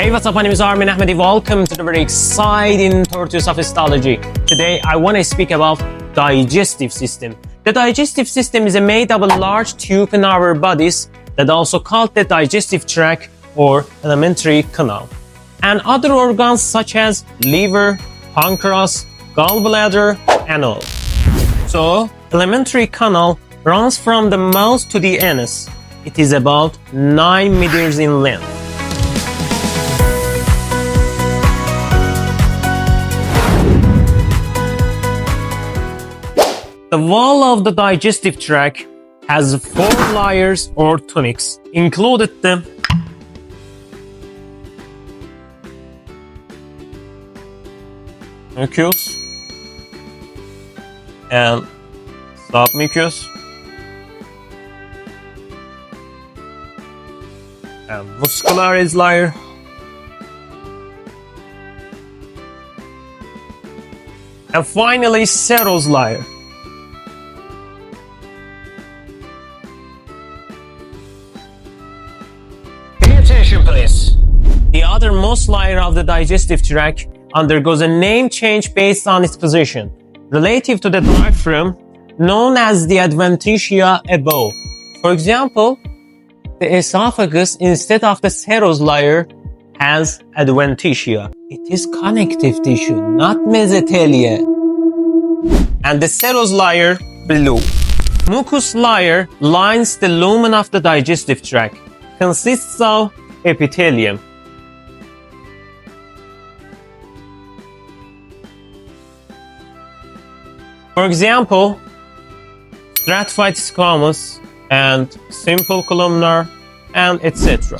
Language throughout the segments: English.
Hey, what's up? My name is Armin Ahmadi. Welcome to the very exciting tortoise of histology. Today, I want to speak about digestive system. The digestive system is made of a large tube in our bodies that also called the digestive tract or alimentary canal, and other organs such as liver, pancreas, gallbladder, and all. So, alimentary canal runs from the mouth to the anus. It is about 9 meters in length. The wall of the digestive tract has 4 layers or tunics, including the mucus and submucus and muscularis layer and finally serous layer. Attention please. The othermost layer of the digestive tract undergoes a name change based on its position relative to the diaphragm, known as the adventitia above. For example, the esophagus, instead of the serous layer, has adventitia. It is connective tissue, not mesothelia. And the serous layer below. Mucus layer lines the lumen of the digestive tract. Consists of epithelium. For example, stratified squamous and simple columnar and etc.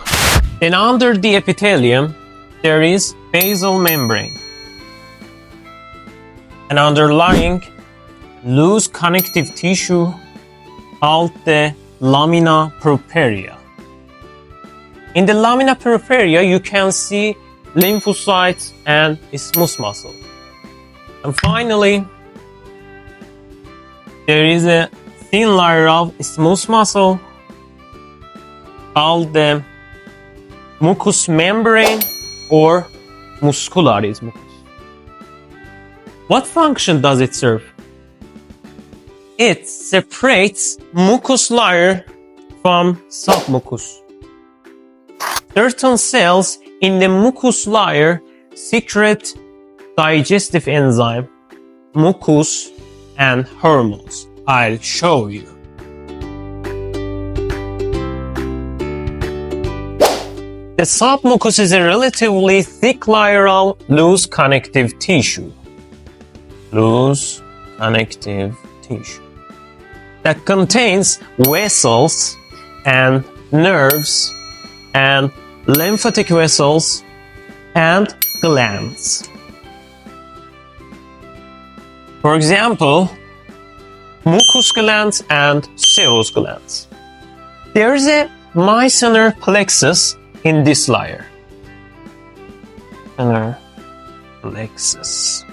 Then under the epithelium, there is basal membrane. And underlying loose connective tissue called the lamina propria. In the lamina propria, you can see lymphocytes and smooth muscle. And finally, there is a thin layer of smooth muscle called the mucous membrane or muscularis mucus. What function does it serve? It separates mucus layer from submucus. Certain cells in the mucus layer secrete digestive enzyme, mucus, and hormones. I'll show you. The submucus is a relatively thick layer of loose connective tissue. Loose connective tissue that contains vessels and nerves and lymphatic vessels and glands. For example, mucus glands and serous glands. There is a myciner plexus in this layer. Myciner plexus.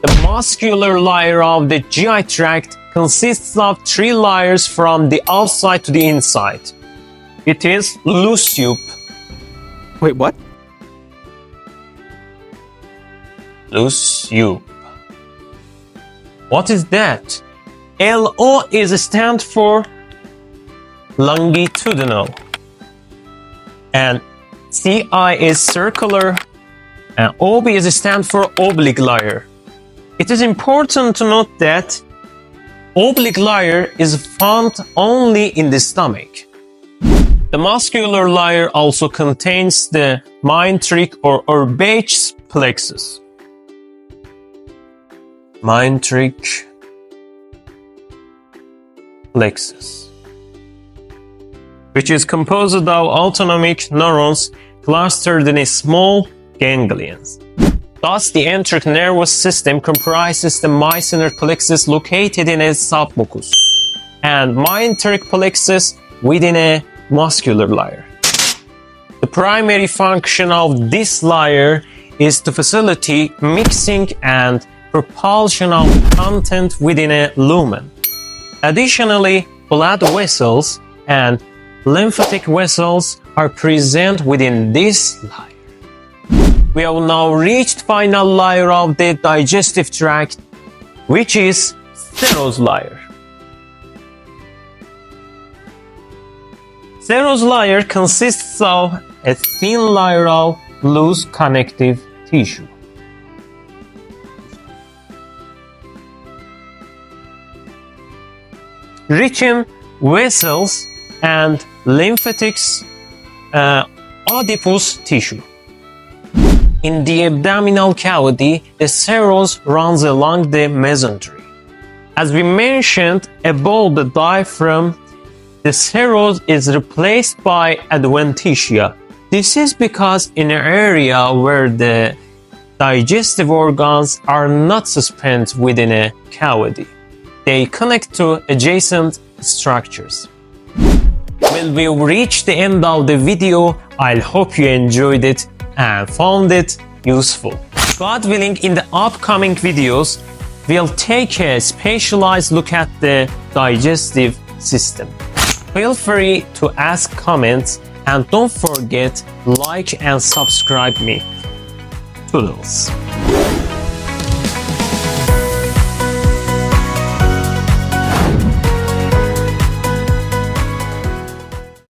The muscular layer of the GI tract consists of 3 layers from the outside to the inside. It is loose tube. Wait, what? Loose tube. What is that? LO is stand for longitudinal. And CI is circular. And OB is stand for oblique layer. It is important to note that oblique layer is found only in the stomach. The muscular layer also contains the mesenteric or herbaceous plexus. Mesenteric plexus, which is composed of autonomic neurons clustered in a small ganglions. Thus, the enteric nervous system comprises the myciner plexus located in a submucus and mesenteric plexus within a muscular layer. The primary function of this layer is to facilitate mixing and propulsion of content within a lumen. Additionally, blood vessels and lymphatic vessels are present within this layer. We have now reached final layer of the digestive tract, which is serous layer. Serous layer consists of a thin layer of loose connective tissue. Rich in vessels and lymphatics, adipose tissue. In the abdominal cavity, the serous runs along the mesentery. As we mentioned above the diaphragm, the serous is replaced by adventitia. This is because in an area where the digestive organs are not suspended within a cavity, they connect to adjacent structures. Well, we've reached the end of the video. I hope you enjoyed it and found it useful. God willing, in the upcoming videos, we'll take a specialized look at the digestive system. Feel free to ask comments and don't forget like and subscribe me. Toodles.